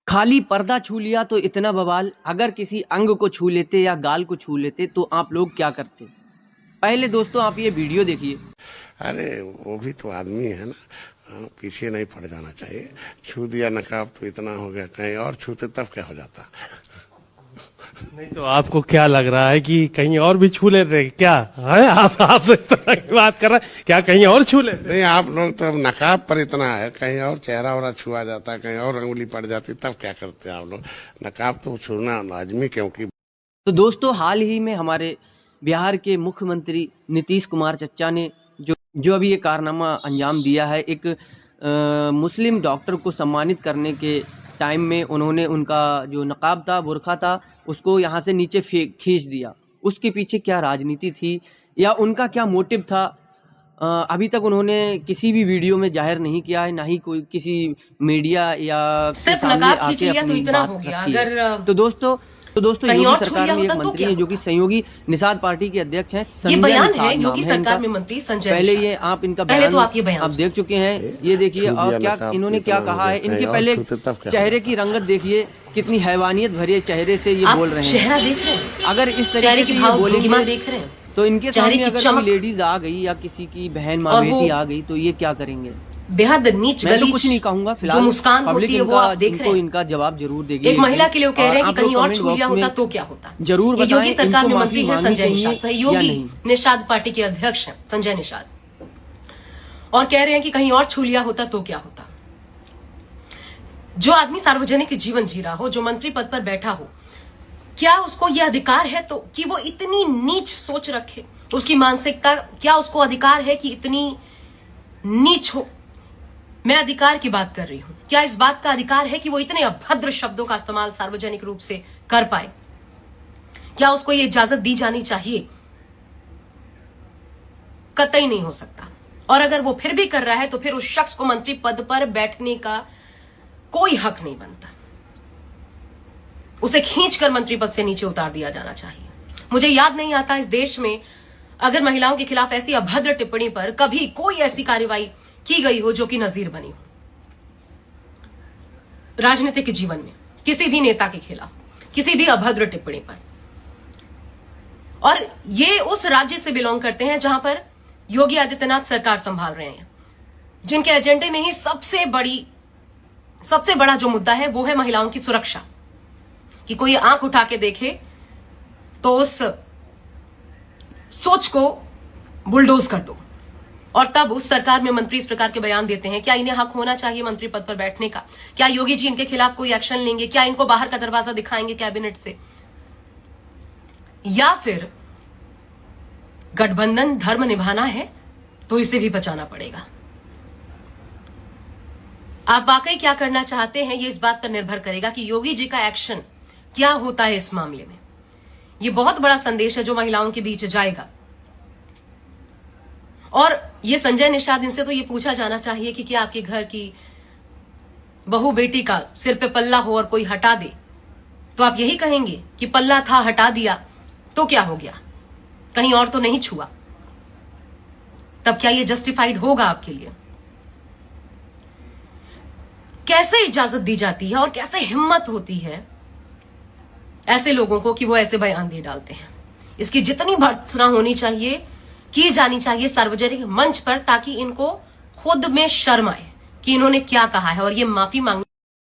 खाली पर्दा छू लिया तो इतना बवाल, अगर किसी अंग को छू लेते या गाल को छू लेते तो आप लोग क्या करते? पहले दोस्तों आप ये वीडियो देखिए। अरे वो भी तो आदमी है ना, पीछे नहीं पड़ जाना चाहिए। छू दिया नकाब तो इतना हो गया, कहीं और छूते तब क्या हो जाता। नहीं तो आपको क्या लग रहा है कि कहीं और भी छू लेते क्या है? आप इस तरह की बात कर रहे हैं, क्या कहीं और छू लेते? नहीं, आप लोग तो अब नकाब पर इतना है, कहीं और चेहरा वरा छुआ जाता, कहीं और अंगुली पड़ जाती, तब क्या करते आप लोग? नकाब तो छूना लाजमी, क्योंकि तो दोस्तों हाल ही में हमारे बिहार के मुख्यमंत्री नीतीश कुमार चच्चा ने जो अभी ये कारनामा अंजाम दिया है, एक मुस्लिम डॉक्टर को सम्मानित करने के टाइम में उन्होंने उनका जो नकाब था, बुर्खा था, उसको यहाँ से नीचे खींच दिया। उसके पीछे क्या राजनीति थी या उनका क्या मोटिव था, अभी तक उन्होंने किसी भी वीडियो में जाहिर नहीं किया है, ना ही कोई किसी मीडिया या सिर्फ नकाब खींच लिया तो इतना हो गया। अगर तो दोस्तों योगी सरकार में एक मंत्री है जो कि सहयोगी निषाद पार्टी के अध्यक्ष हैं, ये बयान है योगी सरकार में मंत्री संजय निषाद। पहले ये आप इनका बयान आप देख चुके हैं, ये देखिए। और क्या इन्होंने क्या कहा है, इनके पहले चेहरे की रंगत देखिए, कितनी हैवानियत भरे चेहरे से ये बोल रहे हैं। चेहरा देख रहे हैं, अगर इस तरीके से ये बोलेंगे देख रहे हैं तो इनके सामने अगर कोई लेडीज आ गई या किसी की बहन माँ बेटी आ गई तो ये क्या करेंगे? बेहद नीच मैं तो कुछ नहीं कहूंगा फिलहाल, जो मुस्कान होती है वो आप देख रहे हैं। इनका जवाब जरूर देगी। एक महिला के लिए कह रहे हैं कि कहीं और छू लिया होता तो क्या होता। जरूर बताएं। योगी सरकार में मंत्री है संजय निषाद, सहयोगी निषाद पार्टी के अध्यक्ष हैं संजय निषाद, और कह रहे हैं कि कहीं और छू लिया होता तो क्या होता। जो आदमी सार्वजनिक जीवन जी रहा हो, जो मंत्री पद पर बैठा हो, क्या उसको यह अधिकार है तो कि वो इतनी नीच सोच रखे? उसकी मानसिकता, क्या उसको अधिकार है कि इतनी नीच हो? मैं अधिकार की बात कर रही हूं। क्या इस बात का अधिकार है कि वो इतने अभद्र शब्दों का इस्तेमाल सार्वजनिक रूप से कर पाए? क्या उसको ये इजाजत दी जानी चाहिए? कतई नहीं हो सकता। और अगर वो फिर भी कर रहा है तो फिर उस शख्स को मंत्री पद पर बैठने का कोई हक नहीं बनता। उसे खींचकर मंत्री पद से नीचे उतार दिया जाना चाहिए। मुझे याद नहीं आता इस देश में अगर महिलाओं के खिलाफ ऐसी अभद्र टिप्पणी पर कभी कोई ऐसी कार्रवाई की गई हो जो कि नजीर बनी हो राजनीतिक जीवन में, किसी भी नेता के खिलाफ किसी भी अभद्र टिप्पणी पर। और ये उस राज्य से बिलोंग करते हैं जहां पर योगी आदित्यनाथ सरकार संभाल रहे हैं, जिनके एजेंडे में ही सबसे बड़ा जो मुद्दा है वो है महिलाओं की सुरक्षा। कि कोई आंख उठा के देखे तो उस सोच को बुलडोज कर दो। और तब उस सरकार में मंत्री इस प्रकार के बयान देते हैं। क्या इन्हें हक होना चाहिए मंत्री पद पर बैठने का? क्या योगी जी इनके खिलाफ कोई एक्शन लेंगे? क्या इनको बाहर का दरवाजा दिखाएंगे कैबिनेट से? या फिर गठबंधन धर्म निभाना है तो इसे भी बचाना पड़ेगा। आप वाकई क्या करना चाहते हैं, ये इस बात पर निर्भर करेगा कि योगी जी का एक्शन क्या होता है इस मामले में। ये बहुत बड़ा संदेश है जो महिलाओं के बीच जाएगा। और ये संजय निषाद, इनसे तो ये पूछा जाना चाहिए कि क्या आपके घर की बहू बेटी का सिर पे पल्ला हो और कोई हटा दे तो आप यही कहेंगे कि पल्ला था हटा दिया तो क्या हो गया, कहीं और तो नहीं छुआ? तब क्या ये जस्टिफाइड होगा आपके लिए? कैसे इजाजत दी जाती है और कैसे हिम्मत होती है ऐसे लोगों को कि वो ऐसे बयान दे डालते हैं? इसकी जितनी भर्त्सना होनी चाहिए की जानी चाहिए सार्वजनिक मंच पर, ताकि इनको खुद में शर्म आए कि इन्होंने क्या कहा है और ये माफी मांगने